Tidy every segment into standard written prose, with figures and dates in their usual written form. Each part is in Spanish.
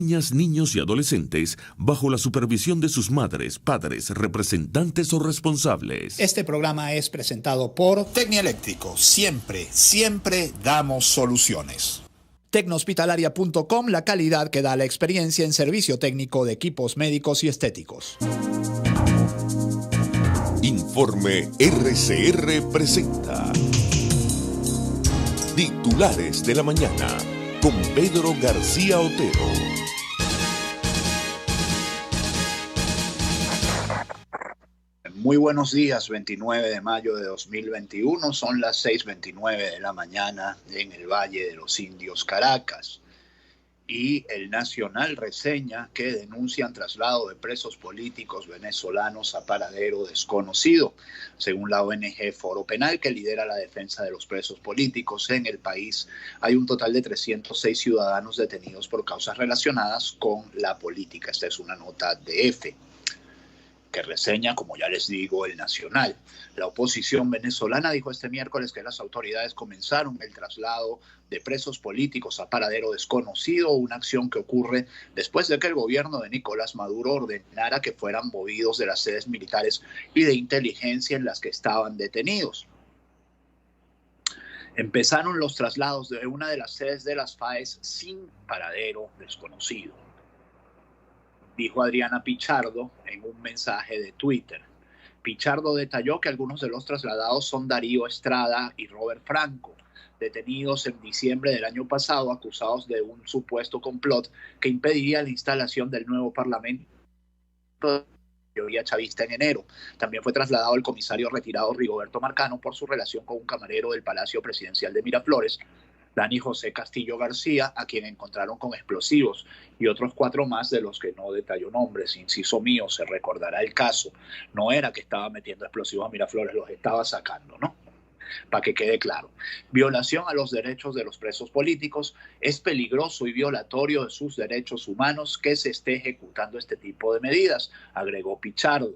Niñas, niños y adolescentes bajo la supervisión de sus madres, padres, representantes o responsables. Este programa es presentado por Tecnieléctrico. Siempre, siempre damos soluciones. Tecnohospitalaria.com, la calidad que da la experiencia en servicio técnico de equipos médicos y estéticos. Informe RCR presenta Titulares de la Mañana con Pedro García Otero. Muy buenos días, 29 de mayo de 2021, son las 6:29 de la mañana en el Valle de los Indios, Caracas. Y el Nacional reseña que denuncian traslado de presos políticos venezolanos a paradero desconocido. Según la ONG Foro Penal, que lidera la defensa de los presos políticos en el país, hay un total de 306 ciudadanos detenidos por causas relacionadas con la política. Esta es una nota de EFE que reseña, como ya les digo, el Nacional. La oposición venezolana dijo este miércoles que las autoridades comenzaron el traslado de presos políticos a paradero desconocido, una acción que ocurre después de que el gobierno de Nicolás Maduro ordenara que fueran movidos de las sedes militares y de inteligencia en las que estaban detenidos. Empezaron los traslados de una de las sedes de las FAES sin paradero desconocido, dijo Adriana Pichardo en un mensaje de Twitter. Pichardo detalló que algunos de los trasladados son Darío Estrada y Robert Franco, detenidos en diciembre del año pasado acusados de un supuesto complot que impediría la instalación del nuevo parlamento de mayoría chavista en enero. También fue trasladado el comisario retirado Rigoberto Marcano por su relación con un camarero del Palacio Presidencial de Miraflores, Dani José Castillo García, a quien encontraron con explosivos, y otros 4 más de los que no detalló nombres. Inciso mío, se recordará el caso. No era que estaba metiendo explosivos a Miraflores, los estaba sacando, ¿no? Para que quede claro. Violación a los derechos de los presos políticos. Es peligroso y violatorio de sus derechos humanos que se esté ejecutando este tipo de medidas, agregó Pichardo.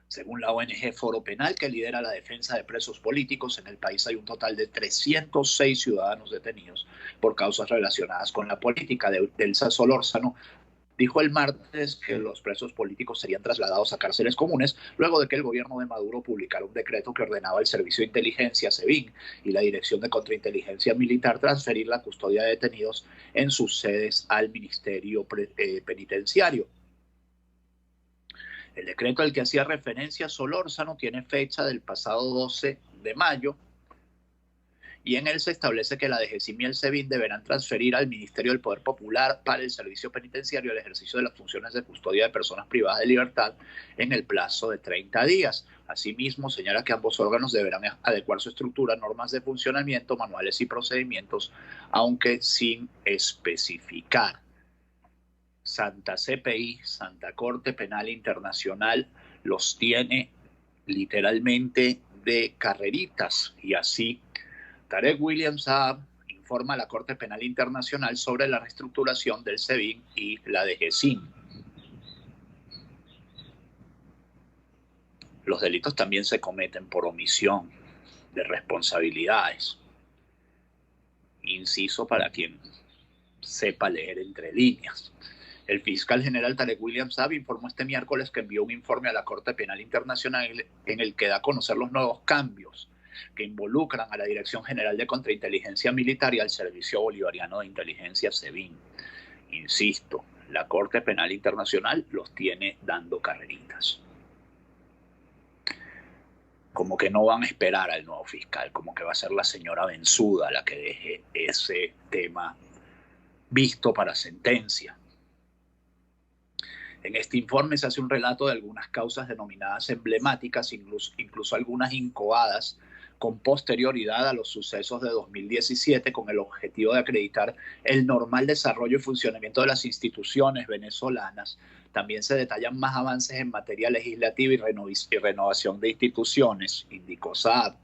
Según la ONG Foro Penal, que lidera la defensa de presos políticos, en el país hay un total de 306 ciudadanos detenidos por causas relacionadas con la política. Delsa Solórzano dijo el martes que los presos políticos serían trasladados a cárceles comunes luego de que el gobierno de Maduro publicara un decreto que ordenaba al Servicio de Inteligencia, SEBIN, y la Dirección de Contrainteligencia Militar transferir la custodia de detenidos en sus sedes al Ministerio Penitenciario. El decreto al que hacía referencia Solórzano tiene fecha del pasado 12 de mayo y en él se establece que la DGCIM y el SEBIN deberán transferir al Ministerio del Poder Popular para el Servicio Penitenciario el ejercicio de las funciones de custodia de personas privadas de libertad en el plazo de 30 días. Asimismo, señala que ambos órganos deberán adecuar su estructura, normas de funcionamiento, manuales y procedimientos, aunque sin especificar. Santa CPI, Santa Corte Penal Internacional, los tiene literalmente de carreritas. Y así, Tarek William Saab informa a la Corte Penal Internacional sobre la reestructuración del SEBIN y la DGCIM. Los delitos también se cometen por omisión de responsabilidades. Inciso para quien sepa leer entre líneas. El fiscal general Tarek William Saab informó este miércoles que envió un informe a la Corte Penal Internacional en el que da a conocer los nuevos cambios que involucran a la Dirección General de Contrainteligencia Militar y al Servicio Bolivariano de Inteligencia, SEBIN. Insisto, la Corte Penal Internacional los tiene dando carreritas. Como que no van a esperar al nuevo fiscal, como que va a ser la señora Bensuda la que deje ese tema visto para sentencia. En este informe se hace un relato de algunas causas denominadas emblemáticas, incluso algunas incoadas con posterioridad a los sucesos de 2017, con el objetivo de acreditar el normal desarrollo y funcionamiento de las instituciones venezolanas. También se detallan más avances en materia legislativa y renovación de instituciones, indicó Saab.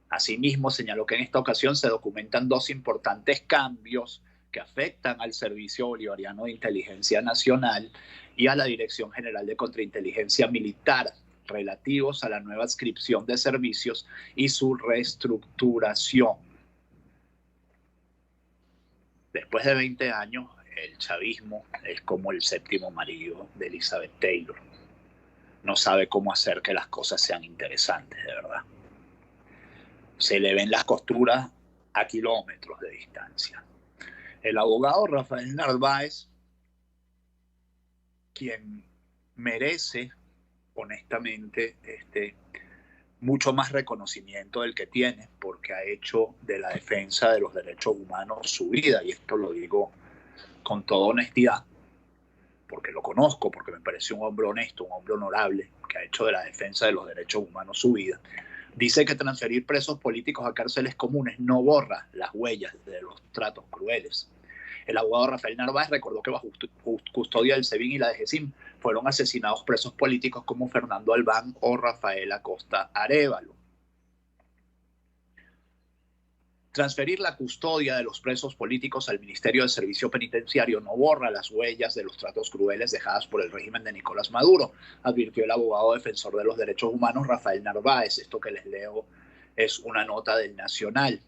Asimismo, señaló que en esta ocasión se documentan 2 importantes cambios que afectan al Servicio Bolivariano de Inteligencia Nacional y a la Dirección General de Contrainteligencia Militar, relativos a la nueva adscripción de servicios y su reestructuración. Después de 20 años, el chavismo es como el séptimo marido de Elizabeth Taylor. No sabe cómo hacer que las cosas sean interesantes, de verdad. Se le ven las costuras a kilómetros de distancia. El abogado Rafael Narváez, quien merece, honestamente, mucho más reconocimiento del que tiene, porque ha hecho de la defensa de los derechos humanos su vida, y esto lo digo con toda honestidad, porque lo conozco, porque me parece un hombre honesto, un hombre honorable, que ha hecho de la defensa de los derechos humanos su vida. Dice que transferir presos políticos a cárceles comunes no borra las huellas de los tratos crueles. El abogado Rafael Narváez recordó que bajo custodia del SEBIN y la DGCIM fueron asesinados presos políticos como Fernando Albán o Rafael Acosta Arévalo. Transferir la custodia de los presos políticos al Ministerio del Servicio Penitenciario no borra las huellas de los tratos crueles dejadas por el régimen de Nicolás Maduro, advirtió el abogado defensor de los derechos humanos Rafael Narváez. Esto que les leo es una nota del Nacional.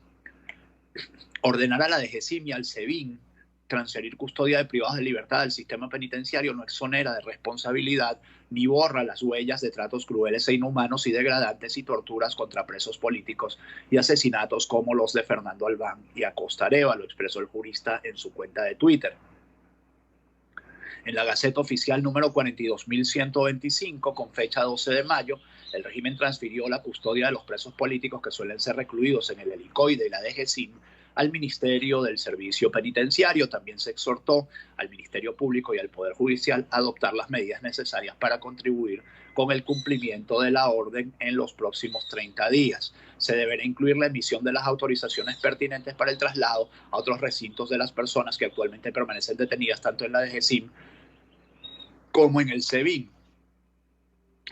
Ordenar a la DGCIM y al SEBIN transferir custodia de privados de libertad al sistema penitenciario no exonera de responsabilidad ni borra las huellas de tratos crueles e inhumanos y degradantes y torturas contra presos políticos y asesinatos como los de Fernando Albán y Acosta Arévalo, expresó el jurista en su cuenta de Twitter. En la Gaceta Oficial número 42.125, con fecha 12 de mayo, el régimen transfirió la custodia de los presos políticos que suelen ser recluidos en el helicoide y la DGCIM al Ministerio del Servicio Penitenciario. También se exhortó al Ministerio Público y al Poder Judicial a adoptar las medidas necesarias para contribuir con el cumplimiento de la orden en los próximos 30 días. Se deberá incluir la emisión de las autorizaciones pertinentes para el traslado a otros recintos de las personas que actualmente permanecen detenidas tanto en la DGCIM como en el SEBIN.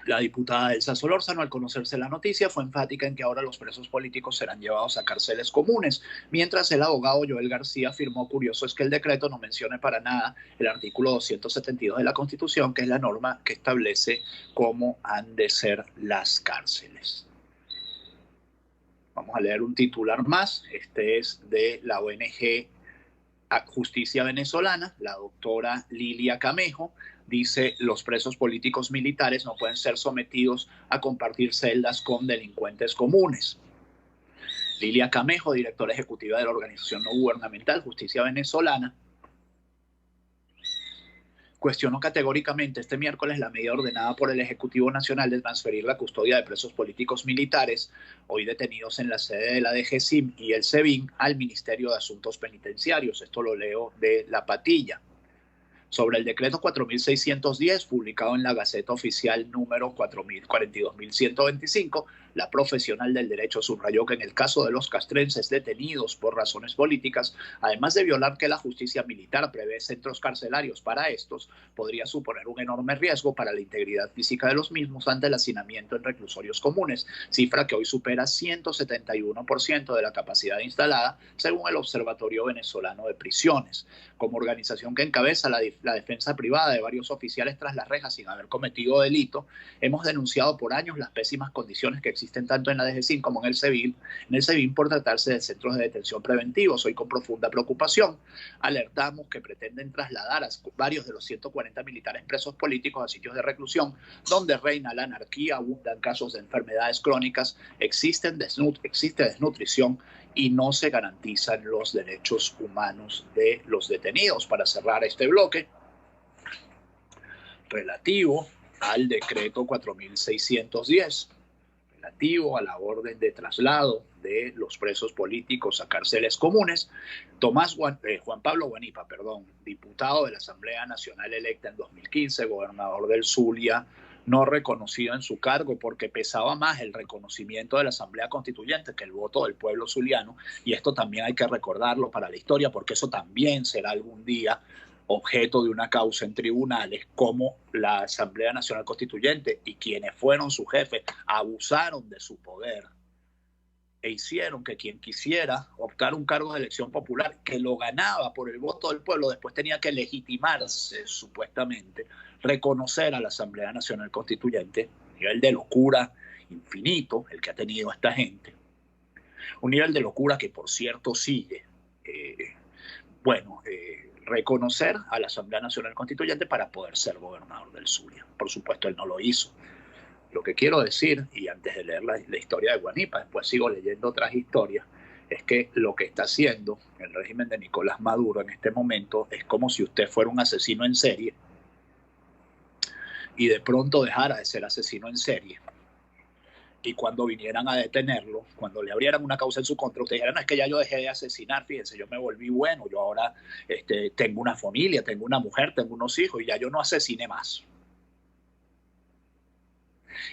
La diputada Elsa Solórzano, al conocerse la noticia, fue enfática en que ahora los presos políticos serán llevados a cárceles comunes, mientras el abogado Joel García afirmó: curioso es que el decreto no mencione para nada el artículo 272 de la Constitución, que es la norma que establece cómo han de ser las cárceles. Vamos a leer un titular más. Este es de la ONG Justicia Venezolana, la doctora Lilia Camejo. Dice: los presos políticos militares no pueden ser sometidos a compartir celdas con delincuentes comunes. Lilia Camejo, directora ejecutiva de la organización no gubernamental Justicia Venezolana, cuestionó categóricamente este miércoles la medida ordenada por el Ejecutivo Nacional de transferir la custodia de presos políticos militares, hoy detenidos en la sede de la DGCIM y el SEBIN, al Ministerio de Asuntos Penitenciarios. Esto lo leo de La Patilla. Sobre el decreto 4.610, publicado en la Gaceta Oficial número 42.125, la profesional del derecho subrayó que en el caso de los castrenses detenidos por razones políticas, además de violar que la justicia militar prevé centros carcelarios para estos, podría suponer un enorme riesgo para la integridad física de los mismos ante el hacinamiento en reclusorios comunes, cifra que hoy supera 171% de la capacidad instalada, según el Observatorio Venezolano de Prisiones. Como organización que encabeza la defensa privada de varios oficiales tras las rejas sin haber cometido delito, hemos denunciado por años las pésimas condiciones que existen tanto en la DGCIM como en el SEBIN por tratarse de centros de detención preventivos. Hoy, con profunda preocupación, alertamos que pretenden trasladar a varios de los 140 militares presos políticos a sitios de reclusión donde reina la anarquía, abundan casos de enfermedades crónicas, existe desnutrición y no se garantizan los derechos humanos de los detenidos. Para cerrar este bloque relativo al decreto 4.610, relativo a la orden de traslado de los presos políticos a cárceles comunes, Juan Pablo Guanipa, diputado de la Asamblea Nacional electa en 2015, gobernador del Zulia, no reconocido en su cargo porque pesaba más el reconocimiento de la Asamblea Constituyente que el voto del pueblo zuliano, y esto también hay que recordarlo para la historia, porque eso también será algún día objeto de una causa en tribunales, como la Asamblea Nacional Constituyente y quienes fueron sus jefes abusaron de su poder e hicieron que quien quisiera optar un cargo de elección popular, que lo ganaba por el voto del pueblo, después tenía que legitimarse, supuestamente, reconocer a la Asamblea Nacional Constituyente. Un nivel de locura infinito el que ha tenido esta gente. Un nivel de locura que, por cierto, sigue. bueno, reconocer a la Asamblea Nacional Constituyente para poder ser gobernador del Zulia. Por supuesto, él no lo hizo. Lo que quiero decir, y antes de leer la historia de Guanipa, después sigo leyendo otras historias, es que lo que está haciendo el régimen de Nicolás Maduro en este momento es como si usted fuera un asesino en serie y de pronto dejara de ser asesino en serie. Y cuando vinieran a detenerlo, cuando le abrieran una causa en su contra, usted dijera, no, es que ya yo dejé de asesinar, fíjense, yo me volví bueno, yo ahora tengo una familia, tengo una mujer, tengo unos hijos y ya yo no asesiné más.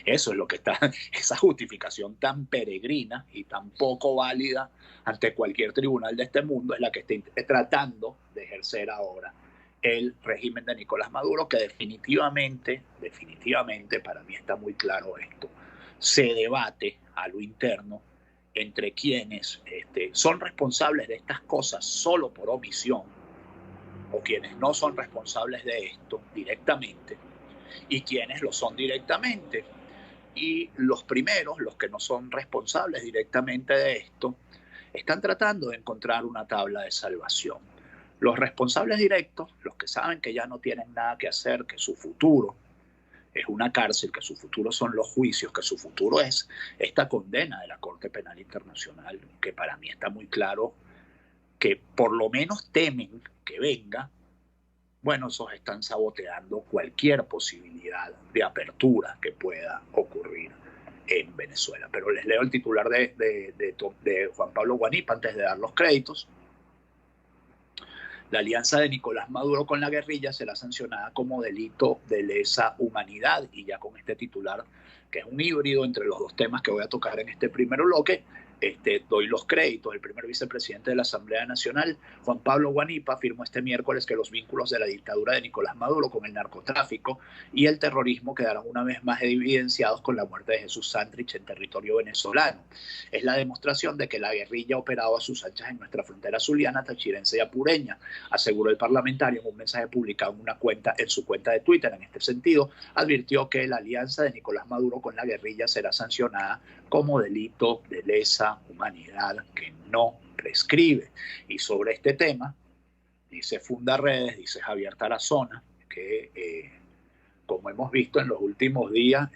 Eso es lo que está, esa justificación tan peregrina y tan poco válida ante cualquier tribunal de este mundo es la que está tratando de ejercer ahora el régimen de Nicolás Maduro, que definitivamente, para mí está muy claro esto, se debate a lo interno entre quienes son responsables de estas cosas solo por omisión o quienes no son responsables de esto directamente y quienes lo son directamente. Y los primeros, los que no son responsables directamente de esto, están tratando de encontrar una tabla de salvación. Los responsables directos, los que saben que ya no tienen nada que hacer, que su futuro es una cárcel, que su futuro son los juicios, que su futuro es esta condena de la Corte Penal Internacional, que para mí está muy claro que por lo menos temen que venga. Bueno, esos están saboteando cualquier posibilidad de apertura que pueda ocurrir en Venezuela. Pero les leo el titular de Juan Pablo Guanipa antes de dar los créditos. La alianza de Nicolás Maduro con la guerrilla será sancionada como delito de lesa humanidad. Y ya con este titular, que es un híbrido entre los dos temas que voy a tocar en este primer bloque, doy los créditos. El primer vicepresidente de la Asamblea Nacional, Juan Pablo Guanipa, afirmó este miércoles que los vínculos de la dictadura de Nicolás Maduro con el narcotráfico y el terrorismo quedaron una vez más evidenciados con la muerte de Jesús Santrich en territorio venezolano. Es la demostración de que la guerrilla ha operado a sus anchas en nuestra frontera zuliana, tachirense y apureña, aseguró el parlamentario en un mensaje publicado en su cuenta de Twitter. En este sentido, advirtió que la alianza de Nicolás Maduro con la guerrilla será sancionada como delito de lesa humanidad que no prescribe. Y sobre este tema, dice Fundaredes, dice Javier Tarazona, que como hemos visto en los últimos días,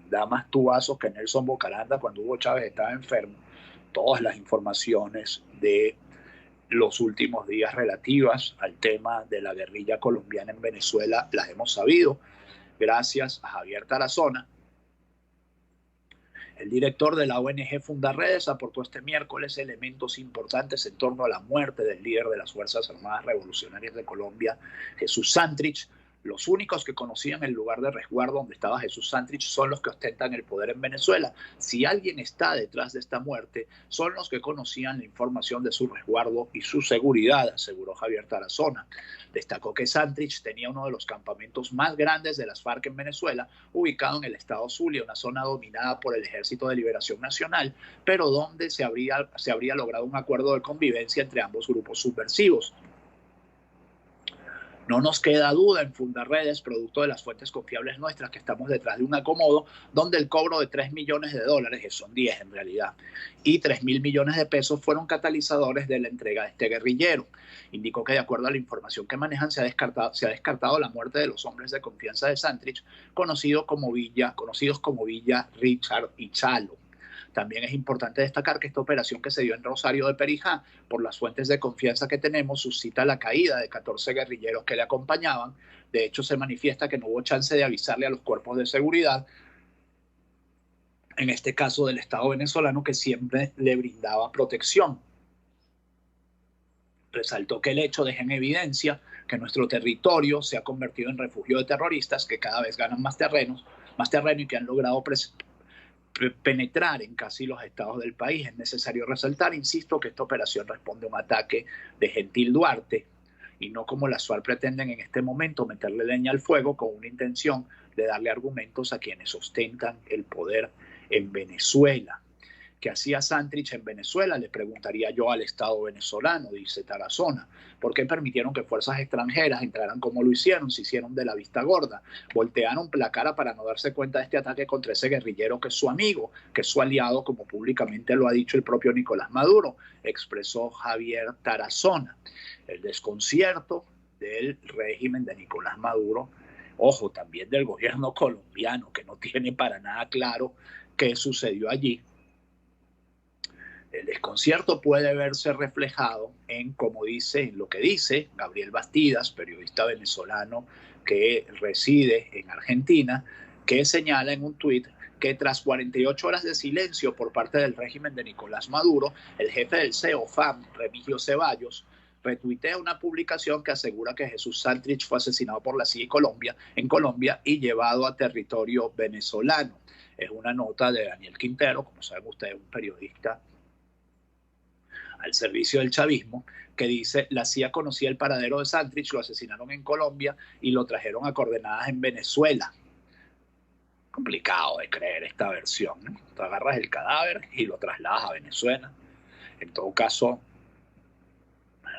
da más tubazos que Nelson Bocaranda cuando Hugo Chávez estaba enfermo. Todas las informaciones de los últimos días relativas al tema de la guerrilla colombiana en Venezuela las hemos sabido gracias a Javier Tarazona. El director de la ONG Fundaredes aportó este miércoles elementos importantes en torno a la muerte del líder de las Fuerzas Armadas Revolucionarias de Colombia, Jesús Santrich. Los únicos que conocían el lugar de resguardo donde estaba Jesús Santrich son los que ostentan el poder en Venezuela. Si alguien está detrás de esta muerte, son los que conocían la información de su resguardo y su seguridad, aseguró Javier Tarazona. Destacó que Santrich tenía uno de los campamentos más grandes de las FARC en Venezuela, ubicado en el estado Zulia, una zona dominada por el Ejército de Liberación Nacional, pero donde se habría logrado un acuerdo de convivencia entre ambos grupos subversivos. No nos queda duda en Fundaredes, producto de las fuentes confiables nuestras, que estamos detrás de un acomodo donde el cobro de $3 millones, que son 10 en realidad, y 3.000 millones de pesos fueron catalizadores de la entrega de este guerrillero. Indicó que de acuerdo a la información que manejan se ha descartado la muerte de los hombres de confianza de Santrich, conocidos como Villa, Richard y Chalo. También es importante destacar que esta operación que se dio en Rosario de Perijá, por las fuentes de confianza que tenemos, suscita la caída de 14 guerrilleros que le acompañaban. De hecho, se manifiesta que no hubo chance de avisarle a los cuerpos de seguridad, en este caso del Estado venezolano, que siempre le brindaba protección. Resaltó que el hecho deja en evidencia que nuestro territorio se ha convertido en refugio de terroristas que cada vez ganan más terreno y que han logrado penetrar en casi los estados del país. Es necesario resaltar, insisto, que esta operación responde a un ataque de Gentil Duarte y no como las FARC pretenden en este momento meterle leña al fuego con una intención de darle argumentos a quienes ostentan el poder en Venezuela. ¿Qué hacía Santrich en Venezuela? Le preguntaría yo al Estado venezolano, dice Tarazona. ¿Por qué permitieron que fuerzas extranjeras entraran como lo hicieron? Se hicieron de la vista gorda. Voltearon la cara para no darse cuenta de este ataque contra ese guerrillero que es su amigo, que es su aliado, como públicamente lo ha dicho el propio Nicolás Maduro, expresó Javier Tarazona. El desconcierto del régimen de Nicolás Maduro, ojo, también del gobierno colombiano, que no tiene para nada claro qué sucedió allí. El desconcierto puede verse reflejado en, como dice, en lo que dice Gabriel Bastidas, periodista venezolano que reside en Argentina, que señala en un tuit que tras 48 horas de silencio por parte del régimen de Nicolás Maduro, el jefe del CEOFAM, Remigio Ceballos, retuitea una publicación que asegura que Jesús Santrich fue asesinado por la CIA en Colombia y llevado a territorio venezolano. Es una nota de Daniel Quintero, como saben ustedes, un periodista al servicio del chavismo, que dice: la CIA conocía el paradero de Santrich, lo asesinaron en Colombia y lo trajeron a coordenadas en Venezuela. Complicado de creer esta versión, ¿no? Tú agarras el cadáver y lo trasladas a Venezuela. En todo caso,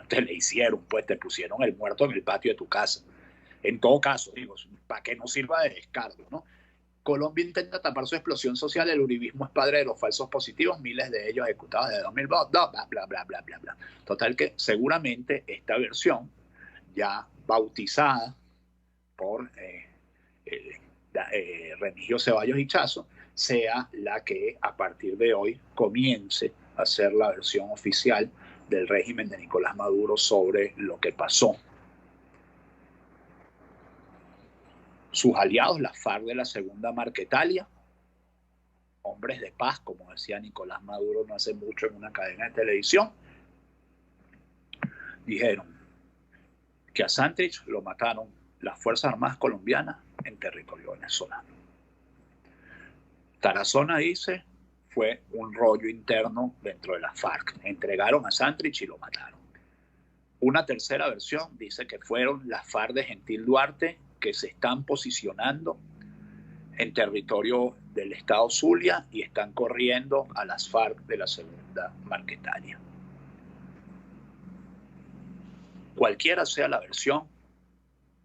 te le hicieron, pues te pusieron el muerto en el patio de tu casa. En todo caso, digo, para que no sirva de descargo, ¿no? Colombia intenta tapar su explosión social, el uribismo es padre de los falsos positivos, miles de ellos ejecutados desde 2002, bla, bla, bla, bla, bla, bla. Total que seguramente esta versión, ya bautizada por Remigio Ceballos Hichazo, sea la que a partir de hoy comience a ser la versión oficial del régimen de Nicolás Maduro sobre lo que pasó. Sus aliados, la FARC de la Segunda Marquetalia, hombres de paz, como decía Nicolás Maduro no hace mucho en una cadena de televisión, dijeron que a Santrich lo mataron las Fuerzas Armadas colombianas en territorio venezolano. Tarazona dice: fue un rollo interno dentro de la FARC. Entregaron a Santrich y lo mataron. Una tercera versión dice que fueron las FARC de Gentil Duarte que se están posicionando en territorio del estado Zulia y están corriendo a las FARC de la Segunda Marquetalia. Cualquiera sea la versión,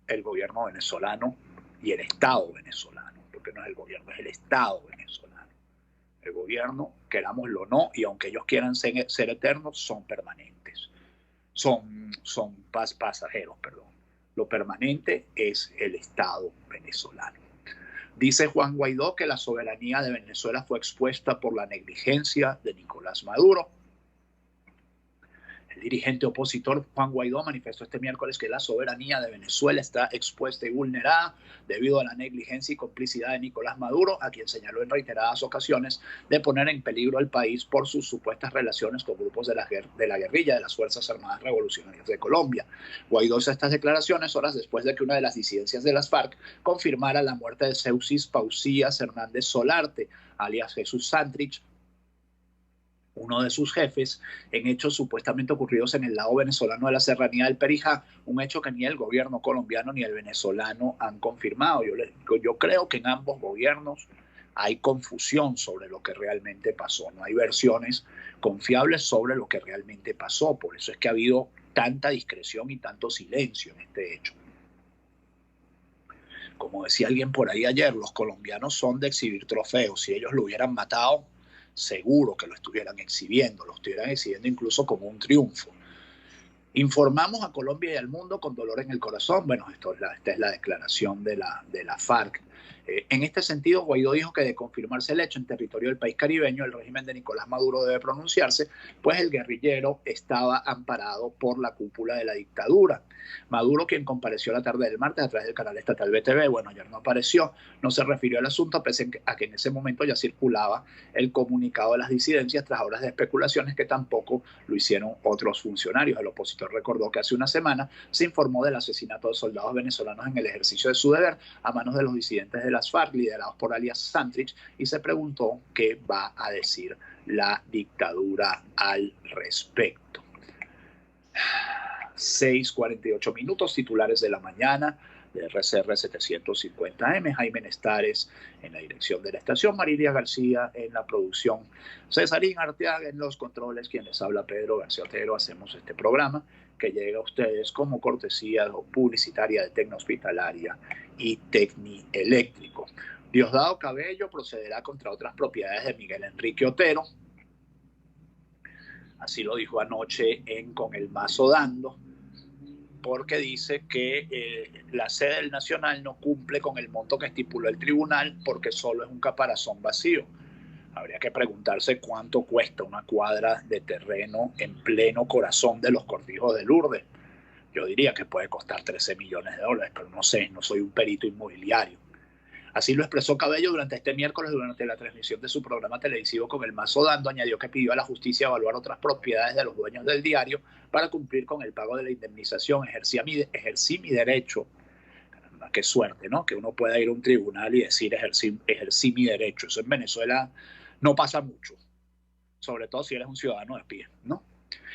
el gobierno venezolano y el Estado venezolano, porque no es el gobierno, es el Estado venezolano. El gobierno, querámoslo o no, y aunque ellos quieran ser eternos, son permanentes. Son pasajeros, perdón. Lo permanente es el Estado venezolano. Dice Juan Guaidó que la soberanía de Venezuela fue expuesta por la negligencia de Nicolás Maduro. El dirigente opositor Juan Guaidó manifestó este miércoles que la soberanía de Venezuela está expuesta y vulnerada debido a la negligencia y complicidad de Nicolás Maduro, a quien señaló en reiteradas ocasiones de poner en peligro al país por sus supuestas relaciones con grupos de la guerrilla de las Fuerzas Armadas Revolucionarias de Colombia. Guaidó hizo estas declaraciones horas después de que una de las disidencias de las FARC confirmara la muerte de Seuxis Pausías Hernández Solarte, alias Jesús Santrich, uno de sus jefes, en hechos supuestamente ocurridos en el lado venezolano de la serranía del Perijá, un hecho que ni el gobierno colombiano ni el venezolano han confirmado. Yo creo que en ambos gobiernos hay confusión sobre lo que realmente pasó, no hay versiones confiables sobre lo que realmente pasó, por eso es que ha habido tanta discreción y tanto silencio en este hecho. Como decía alguien por ahí ayer, los colombianos son de exhibir trofeos. Si ellos lo hubieran matado, seguro que lo estuvieran exhibiendo incluso como un triunfo. Informamos a Colombia y al mundo con dolor en el corazón. Bueno, esta es la declaración de la FARC. En este sentido, Guaidó dijo que de confirmarse el hecho en territorio del país caribeño, el régimen de Nicolás Maduro debe pronunciarse, pues el guerrillero estaba amparado por la cúpula de la dictadura. Maduro, quien compareció la tarde del martes a través del canal estatal BTV, bueno, ayer no apareció, no se refirió al asunto, pese a que en ese momento ya circulaba el comunicado de las disidencias tras horas de especulaciones que tampoco lo hicieron otros funcionarios. El opositor recordó que hace una semana se informó del asesinato de soldados venezolanos en el ejercicio de su deber a manos de los disidentes de las FARC, liderados por alias Santrich, y se preguntó qué va a decir la dictadura al respecto. 6:48, titulares de la mañana de RCR 750M, Jaime Nestares en la dirección de la estación, Marilia García en la producción, Cesarín Arteaga en los controles, quien les habla Pedro García Otero. Hacemos este programa que llega a ustedes como cortesía publicitaria de Tecnohospitalaria y Tecnieléctrico. Diosdado Cabello procederá contra otras propiedades de Miguel Enrique Otero. Así lo dijo anoche en Con el Mazo Dando, porque dice que la sede del Nacional no cumple con el monto que estipuló el tribunal porque solo es un caparazón vacío. Habría que preguntarse cuánto cuesta una cuadra de terreno en pleno corazón de los Cortijos de Lourdes. Yo diría que puede costar $13 millones, pero no sé, no soy un perito inmobiliario. Así lo expresó Cabello durante este miércoles durante la transmisión de su programa televisivo Con el Mazo Dando. Añadió que pidió a la justicia evaluar otras propiedades de los dueños del diario para cumplir con el pago de la indemnización. Ejercí mi derecho. Caramba, qué suerte, ¿no? Que uno pueda ir a un tribunal y decir ejercí mi derecho. Eso en Venezuela no pasa mucho, sobre todo si eres un ciudadano de pie, ¿no?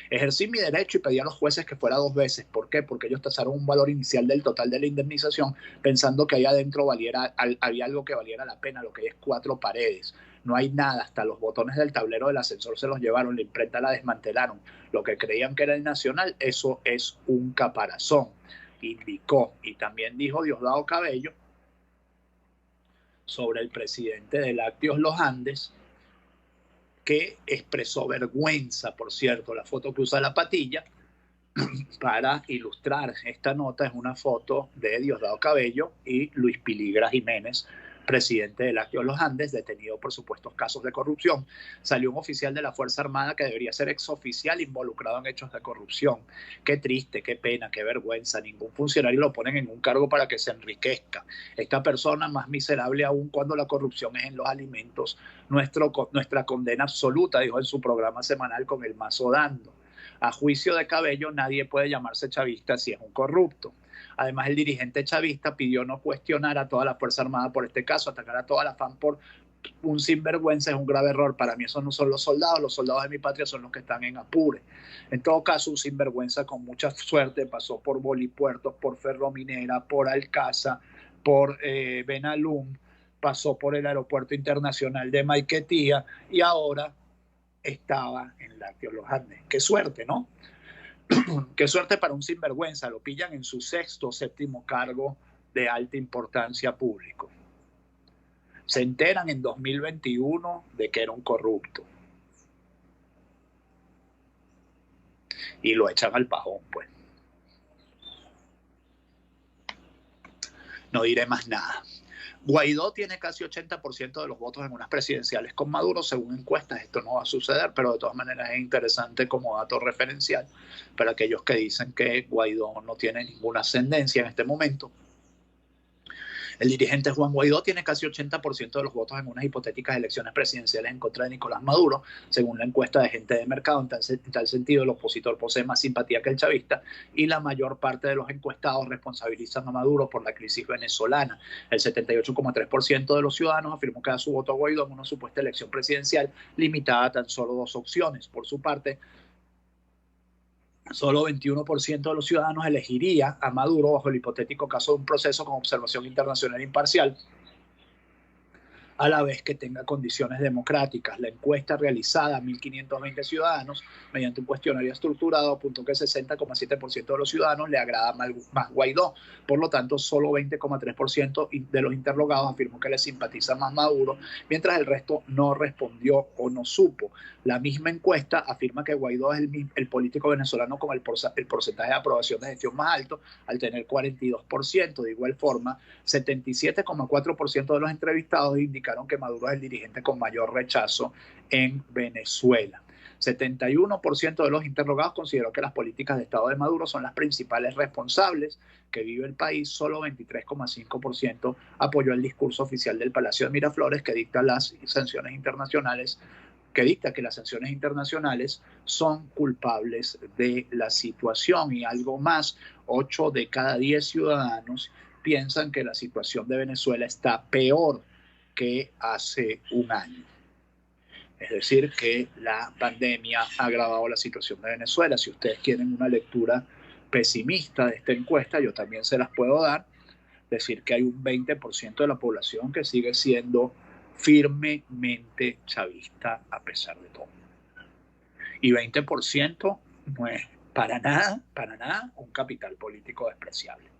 Ejercí mi derecho y pedí a los jueces que fuera 2 veces. ¿Por qué? Porque ellos tasaron un valor inicial del total de la indemnización pensando que ahí adentro había algo que valiera la pena. Lo que hay es 4 paredes. No hay nada, hasta los botones del tablero del ascensor se los llevaron, la imprenta la desmantelaron. Lo que creían que era el Nacional, eso es un caparazón, indicó. Y también dijo Diosdado Cabello sobre el presidente de Lácteos Los Andes, que expresó vergüenza, por cierto, la foto que usa la patilla para ilustrar esta nota es una foto de Diosdado Cabello y Luis Piligra Jiménez, presidente de Lácteos Los Andes, detenido por supuestos casos de corrupción. Salió un oficial de la Fuerza Armada que debería ser exoficial involucrado en hechos de corrupción. Qué triste, qué pena, qué vergüenza. Ningún funcionario lo ponen en un cargo para que se enriquezca. Esta persona más miserable aún cuando la corrupción es en los alimentos. Nuestra condena absoluta, dijo en su programa semanal Con el Mazo Dando. A juicio de Cabello, nadie puede llamarse chavista si es un corrupto. Además, el dirigente chavista pidió no cuestionar a toda la Fuerza Armada por este caso, atacar a toda la FAN por un sinvergüenza es un grave error. Para mí esos no son los soldados de mi patria son los que están en Apure. En todo caso, un sinvergüenza con mucha suerte pasó por Bolipuertos, por Ferrominera, por Alcázar, por Benalum, pasó por el Aeropuerto Internacional de Maiquetía y ahora estaba en Lácteos Los Andes. Qué suerte, ¿no? Qué suerte para un sinvergüenza. Lo pillan en su 6º o 7º cargo de alta importancia público. Se enteran en 2021 de que era un corrupto. Y lo echan al pajón, pues. No diré más nada. Guaidó tiene casi 80% de los votos en unas presidenciales con Maduro, según encuestas. Esto no va a suceder, pero de todas maneras es interesante como dato referencial para aquellos que dicen que Guaidó no tiene ninguna ascendencia en este momento. El dirigente Juan Guaidó tiene casi 80% de los votos en unas hipotéticas elecciones presidenciales en contra de Nicolás Maduro, según la encuesta de Gente de Mercado. En tal sentido, el opositor posee más simpatía que el chavista y la mayor parte de los encuestados responsabilizan a Maduro por la crisis venezolana. El 78,3% de los ciudadanos afirmó que da su voto a Guaidó en una supuesta elección presidencial limitada a tan solo 2 opciones. Por su parte, solo 21% de los ciudadanos elegiría a Maduro bajo el hipotético caso de un proceso con observación internacional imparcial, a la vez que tenga condiciones democráticas. La encuesta realizada a 1.520 ciudadanos mediante un cuestionario estructurado apuntó que el 60,7% de los ciudadanos le agrada más Guaidó. Por lo tanto, solo 20,3% de los interrogados afirmó que le simpatiza más Maduro, mientras el resto no respondió o no supo. La misma encuesta afirma que Guaidó es el político venezolano con el porcentaje de aprobación de gestión más alto, al tener 42%. De igual forma, 77,4% de los entrevistados indicaron que Maduro es el dirigente con mayor rechazo en Venezuela. 71% de los interrogados consideró que las políticas de Estado de Maduro son las principales responsables que vive el país. Solo 23,5% apoyó el discurso oficial del Palacio de Miraflores que dicta que las sanciones internacionales son culpables de la situación. Y algo más, 8 de cada 10 ciudadanos piensan que la situación de Venezuela está peor que hace un año. Es decir, que la pandemia ha agravado la situación de Venezuela. Si ustedes quieren una lectura pesimista de esta encuesta, yo también se las puedo dar, decir que hay un 20% de la población que sigue siendo firmemente chavista a pesar de todo. Y 20% no es para nada un capital político despreciable.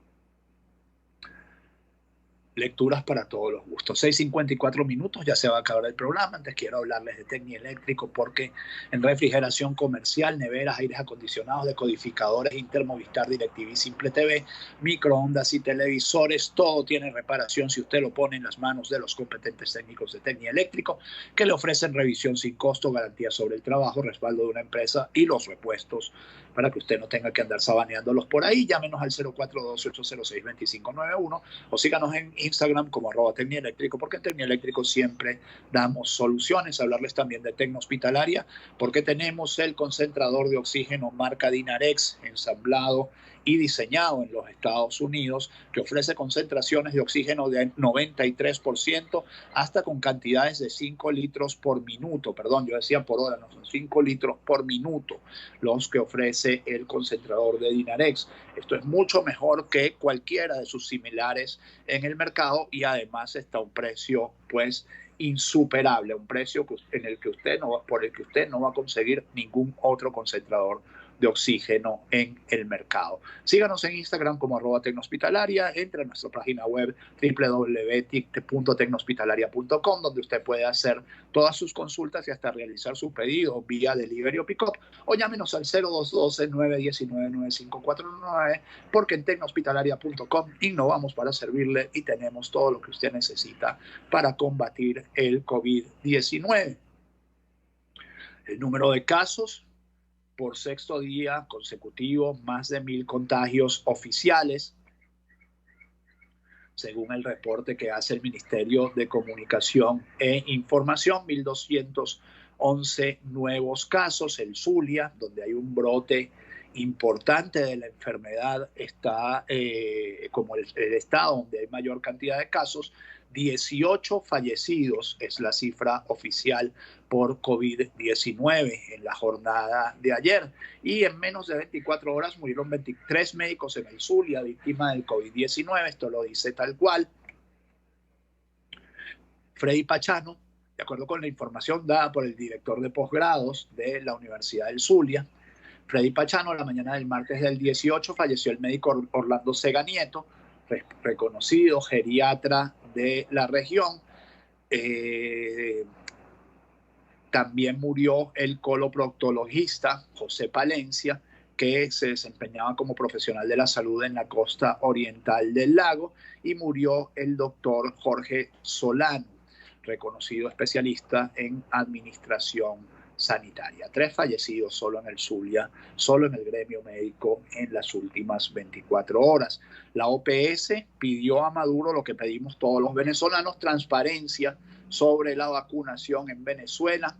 Lecturas para todos los gustos. 6:54 minutos, ya se va a acabar el programa. Antes quiero hablarles de Tecnieléctrico, porque en refrigeración comercial, neveras, aires acondicionados, decodificadores, Intermovistar, DirecTV, Simple TV, microondas y televisores, todo tiene reparación si usted lo pone en las manos de los competentes técnicos de Tecnieléctrico, que le ofrecen revisión sin costo, garantía sobre el trabajo, respaldo de una empresa y los repuestos para que usted no tenga que andar sabaneándolos por ahí. Llámenos al 0428062591 o síganos en Instagram como @Tecnieléctrico, porque en Tecnieléctrico siempre damos soluciones. Hablarles también de Tecnohospitalaria, porque tenemos el concentrador de oxígeno marca Dinarex, ensamblado y diseñado en los Estados Unidos, que ofrece concentraciones de oxígeno de 93% hasta con cantidades de 5 litros por minuto, perdón, yo decía por hora, no son 5 litros por minuto los que ofrece el concentrador de Dinarex. Esto es mucho mejor que cualquiera de sus similares en el mercado y además está a un precio pues insuperable, un precio por el que usted no va a conseguir ningún otro concentrador de oxígeno en el mercado. Síganos en Instagram como @Tecnohospitalaria, entre a nuestra página web www.tecnohospitalaria.com, donde usted puede hacer todas sus consultas y hasta realizar su pedido vía delivery o pick-up, o llámenos al 0212-919-9549, porque en tecnohospitalaria.com innovamos para servirle y tenemos todo lo que usted necesita para combatir el COVID-19. El número de casos por sexto día consecutivo, más de 1,000 contagios oficiales, según el reporte que hace el Ministerio de Comunicación e Información. 1,211 nuevos casos. El Zulia, donde hay un brote importante de la enfermedad, está como el estado donde hay mayor cantidad de casos. 18 fallecidos es la cifra oficial por COVID-19 en la jornada de ayer. Y en menos de 24 horas murieron 23 médicos en el Zulia, víctimas del COVID-19. Esto lo dice tal cual Freddy Pachano, de acuerdo con la información dada por el director de posgrados de la Universidad del Zulia. Freddy Pachano, la mañana del martes del 18, falleció el médico Orlando Sega Nieto, reconocido geriatra de la región. También murió el coloproctologista José Palencia, que se desempeñaba como profesional de la salud en la costa oriental del lago, y murió el doctor Jorge Solano, reconocido especialista en administración sanitaria. 3 fallecidos solo en el Zulia, solo en el gremio médico en las últimas 24 horas. La OPS pidió a Maduro lo que pedimos todos los venezolanos: transparencia sobre la vacunación en Venezuela.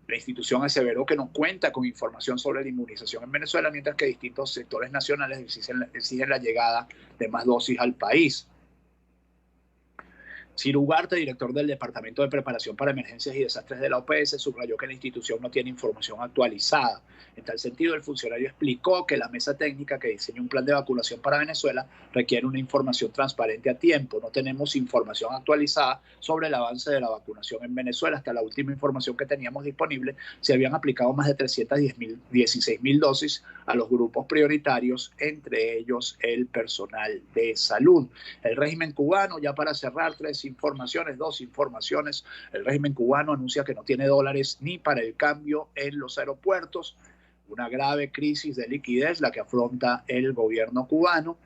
La institución aseveró que no cuenta con información sobre la inmunización en Venezuela, mientras que distintos sectores nacionales exigen la llegada de más dosis al país. Ciro Ugarte, director del Departamento de Preparación para Emergencias y Desastres de la OPS, subrayó que la institución no tiene información actualizada. En tal sentido, el funcionario explicó que la mesa técnica que diseñó un plan de vacunación para Venezuela requiere una información transparente a tiempo. No tenemos información actualizada sobre el avance de la vacunación en Venezuela. Hasta la última información que teníamos disponible, se habían aplicado más de 316,000 dosis a los grupos prioritarios, entre ellos el personal de salud. El régimen cubano, ya para cerrar, dos informaciones. El régimen cubano anuncia que no tiene dólares ni para el cambio en los aeropuertos. Una grave crisis de liquidez la que afronta el gobierno cubano.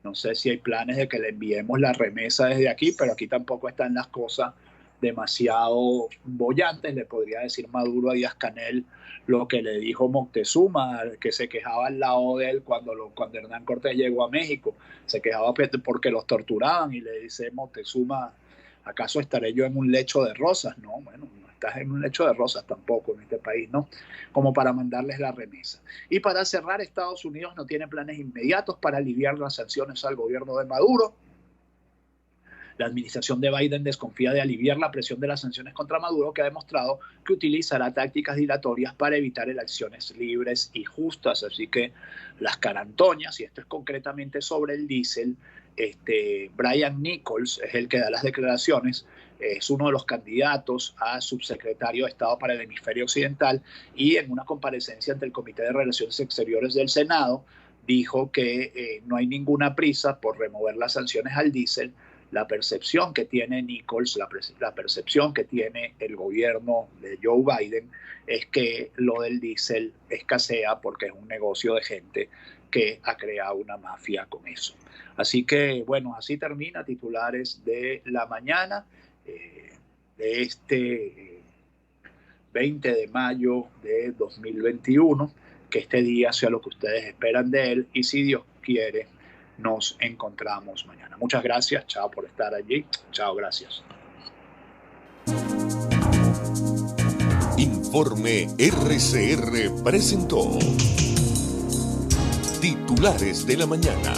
No sé si hay planes de que le enviemos la remesa desde aquí, pero aquí tampoco están las cosas demasiado bollantes. Le podría decir Maduro a Díaz-Canel lo que le dijo Moctezuma, que se quejaba al lado de él cuando Hernán Cortés llegó a México. Se quejaba porque los torturaban, y le dice Moctezuma: ¿acaso estaré yo en un lecho de rosas? No, bueno, no estás en un lecho de rosas tampoco en este país, ¿no? Como para mandarles la remesa. Y para cerrar, Estados Unidos no tiene planes inmediatos para aliviar las sanciones al gobierno de Maduro. La administración de Biden desconfía de aliviar la presión de las sanciones contra Maduro, que ha demostrado que utilizará tácticas dilatorias para evitar elecciones libres y justas. Así que las carantoñas, y esto es concretamente sobre el diésel, Brian Nichols es el que da las declaraciones, es uno de los candidatos a subsecretario de Estado para el Hemisferio Occidental, y en una comparecencia ante el Comité de Relaciones Exteriores del Senado dijo que no hay ninguna prisa por remover las sanciones al diésel. La percepción que tiene Nichols, la percepción que tiene el gobierno de Joe Biden es que lo del diésel escasea porque es un negocio de gente que ha creado una mafia con eso. Así que, bueno, así termina titulares de la mañana de este 20 de mayo de 2021. Que este día sea lo que ustedes esperan de él, y si Dios quiere, nos encontramos mañana. Muchas gracias, chao por estar allí, chao, gracias. Informe RCR presentó Titulares de la Mañana.